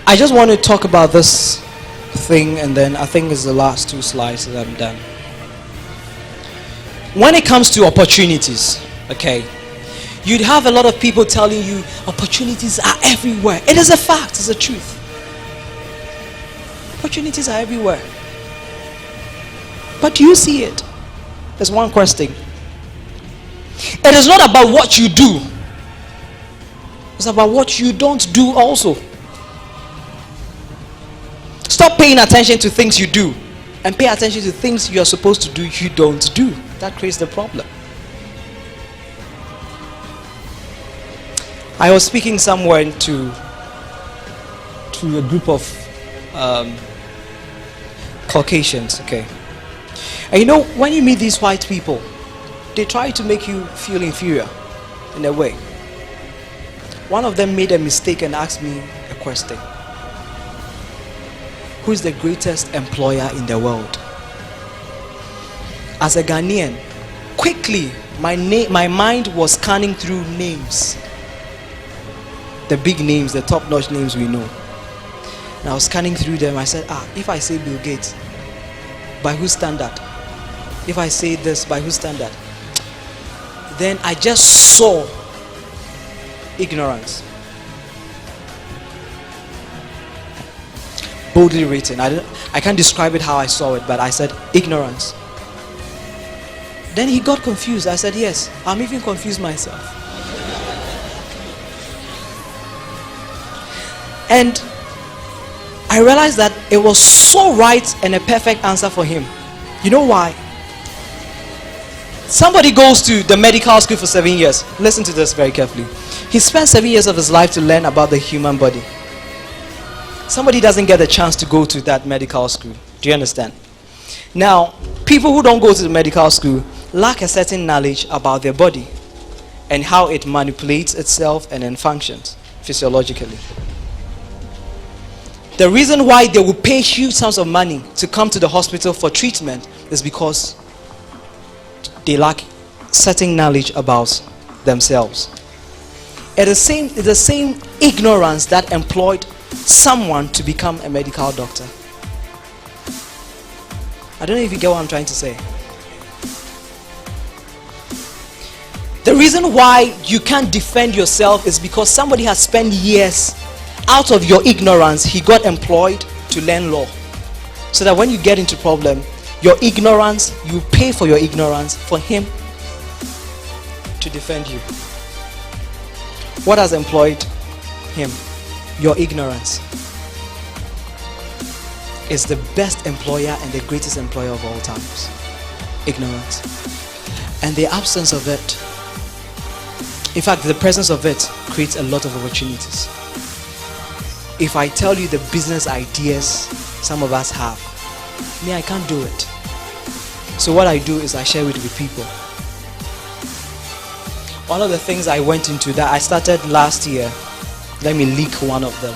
I just want to talk about this thing, and then I think it's the last 2 slides that I'm done. When it comes to opportunities, okay, you'd have a lot of people telling you opportunities are everywhere. It is a fact, it's a truth. Opportunities are everywhere. But do you see it? There's one question. It is not about what you do. It's about what you don't do also. Stop paying attention to things you do and pay attention to things you are supposed to do you don't do. That creates the problem. I was speaking somewhere to a group of Caucasians, okay. And you know, when you meet these white people, they try to make you feel inferior in a way. One of them made a mistake and asked me a question. Who is the greatest employer in the world? As a Ghanaian, quickly my mind was scanning through names. The big names, the top-notch names we know. And I was scanning through them. I said, if I say Bill Gates, by whose standard? If I say this, by whose standard? Then I just saw ignorance. Boldly written. I can't describe it how I saw it, but I said ignorance. Then he got confused. I said, yes, I'm even confused myself. And I realized that it was so right and a perfect answer for him. You know why? Somebody goes to the medical school for 7 years. Listen to this very carefully. He spent 7 years of his life to learn about the human body. Somebody doesn't get a chance to go to that medical school. Do you understand? Now, people who don't go to the medical school lack a certain knowledge about their body and how it manipulates itself and then functions physiologically. The reason why they will pay huge sums of money to come to the hospital for treatment is because they lack certain knowledge about themselves. It's the same ignorance that employed someone to become a medical doctor. I don't know if you get what I'm trying to say. The reason why you can't defend yourself is because somebody has spent years. Out of your ignorance, he got employed to learn law. So that when you get into problem, your ignorance, you pay for your ignorance for him to defend you. What has employed him? Your ignorance. Is the best employer and the greatest employer of all times. Ignorance. And the absence of it, in fact, the presence of it creates a lot of opportunities. If I tell you the business ideas some of us have, I can't do it. So what I do is I share it with people. One of the things I went into that I started last year, let me leak one of them.